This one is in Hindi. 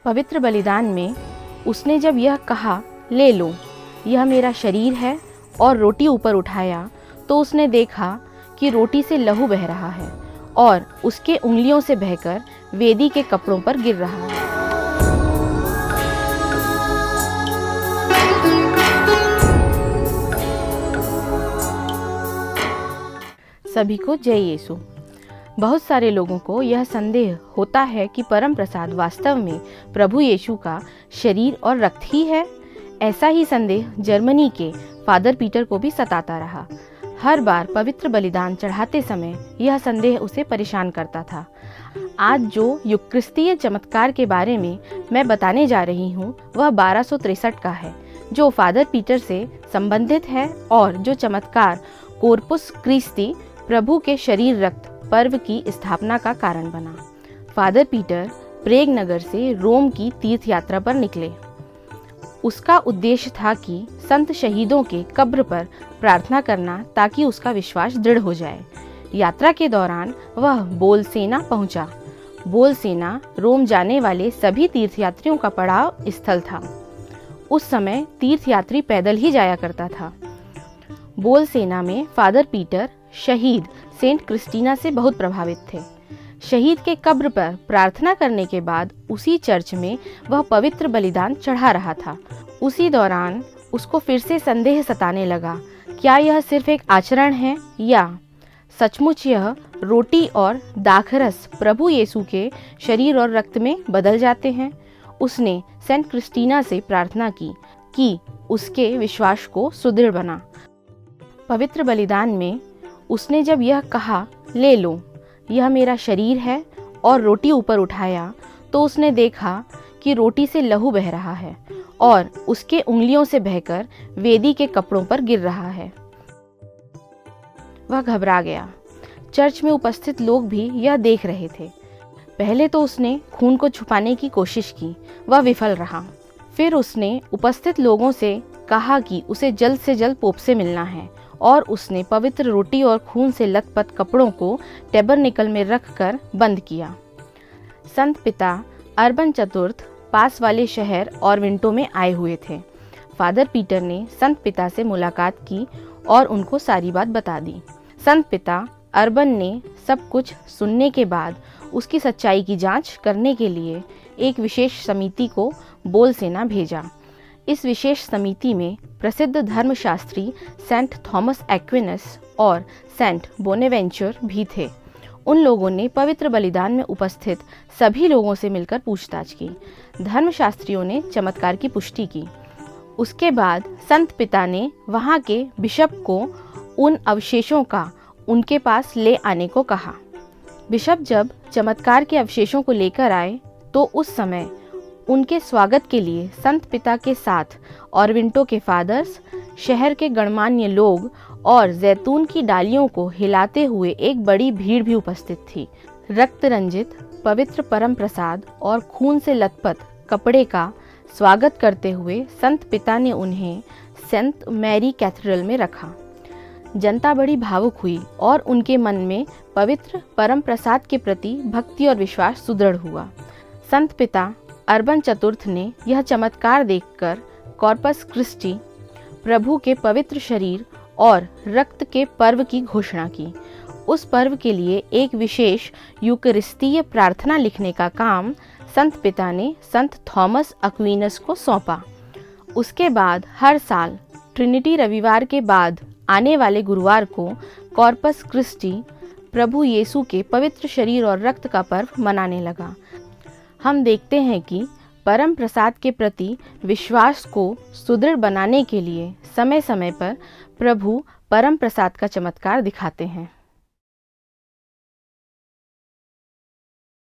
पवित्र बलिदान में उसने जब यह कहा, ले लो, यह मेरा शरीर है, और रोटी ऊपर उठाया, तो उसने देखा कि रोटी से लहू बह रहा है और उसके उंगलियों से बहकर वेदी के कपड़ों पर गिर रहा है। सभी को जय यीशु। बहुत सारे लोगों को यह संदेह होता है कि परम प्रसाद वास्तव में प्रभु यीशु का शरीर और रक्त ही है। ऐसा ही संदेह जर्मनी के फादर पीटर को भी सताता रहा। हर बार पवित्र बलिदान चढ़ाते समय यह संदेह उसे परेशान करता था। आज जो युक्रिस्तीय चमत्कार के बारे में मैं बताने जा रही हूँ वह 1263 का है, जो फादर पीटर से संबंधित है और जो चमत्कार कोर्पुस क्रिस्टी प्रभु के शरीर रक्त पर्व की स्थापना का कारण बना। फादर पीटर प्रेग नगर से रोम की तीर्थ यात्रा पर निकले। उसका उद्देश्य था कि संत शहीदों के कब्र पर प्रार्थना करना ताकि उसका विश्वास दृढ़ हो जाए। यात्रा के दौरान वह बोलसेना पहुंचा। बोलसेना रोम जाने वाले सभी तीर्थयात्रियों का पड़ाव स्थल था। उस समय तीर्थयात्री पैदल ही जाया करता था। बोलसेना में फादर पीटर शहीद सेंट क्रिस्टीना से बहुत प्रभावित थे। शहीद के कब्र पर प्रार्थना करने के बाद उसी चर्च में वह पवित्र बलिदान चढ़ा रहा था। उसी दौरान उसको फिर से संदेह सताने लगा, क्या यह सिर्फ एक आचरण है या सचमुच यह रोटी और दाखरस प्रभु यीशु के शरीर और रक्त में बदल जाते हैं। उसने सेंट क्रिस्टीना से प्रार्थना की कि उसके विश्वास को सुदृढ़ बना। पवित्र बलिदान में उसने जब यह कहा, ले लो, यह मेरा शरीर है, और रोटी ऊपर उठाया, तो उसने देखा कि रोटी से लहू बह रहा है और उसके उंगलियों से बहकर वेदी के कपड़ों पर गिर रहा है। वह घबरा गया। चर्च में उपस्थित लोग भी यह देख रहे थे। पहले तो उसने खून को छुपाने की कोशिश की, वह विफल रहा। फिर उसने उपस्थित लोगों से कहा कि उसे जल्द से जल्द पोप से मिलना है, और उसने पवित्र रोटी और खून से लथपथ कपड़ों को टैबरनेकल में रखकर बंद किया। संत पिता अर्बन चतुर्थ पास वाले शहर ऑरविंटो में आए हुए थे। फादर पीटर ने संत पिता से मुलाकात की और उनको सारी बात बता दी। संत पिता अर्बन ने सब कुछ सुनने के बाद उसकी सच्चाई की जांच करने के लिए एक विशेष समिति को बोलसेना भेजा। इस विशेष समिति में प्रसिद्ध धर्मशास्त्री सेंट थॉमस एक्विनस और सेंट बोनेवेंचर भी थे। उन लोगों ने पवित्र बलिदान में उपस्थित सभी लोगों से मिलकर पूछताछ की। धर्मशास्त्रियों ने चमत्कार की पुष्टि की। उसके बाद संत पिता ने वहाँ के बिशप को उन अवशेषों का उनके पास ले आने को कहा। बिशप जब चमत्कार के अवशेषों को लेकर आए तो उस समय उनके स्वागत के लिए संत पिता के साथ ऑरविंटो के फादर्स, शहर के गणमान्य लोग और जैतून की डालियों को हिलाते हुए एक बड़ी भीड़ भी उपस्थित थी। रक्त रंजित पवित्र परम प्रसाद और खून से लथपथ कपड़े का स्वागत करते हुए संत पिता ने उन्हें सेंट मैरी कैथेड्रल में रखा। जनता बड़ी भावुक हुई और उनके मन में पवित्र परम प्रसाद के प्रति भक्ति और विश्वास सुदृढ़ हुआ। संत पिता अर्बन चतुर्थ ने यह चमत्कार देखकर कॉर्पस क्रिस्टी प्रभु के पवित्र शरीर और रक्त के पर्व की घोषणा की। उस पर्व के लिए एक विशेष यूकरिस्तीय प्रार्थना लिखने का काम संत पिता ने संत थॉमस एक्विनस को सौंपा। उसके बाद हर साल ट्रिनिटी रविवार के बाद आने वाले गुरुवार को कॉर्पस क्रिस्टी प्रभु यीशु के पवित्र शरीर और रक्त का पर्व मनाने लगा। हम देखते हैं कि परम प्रसाद के प्रति विश्वास को सुदृढ़ बनाने के लिए समय समय पर प्रभु परम प्रसाद का चमत्कार दिखाते हैं।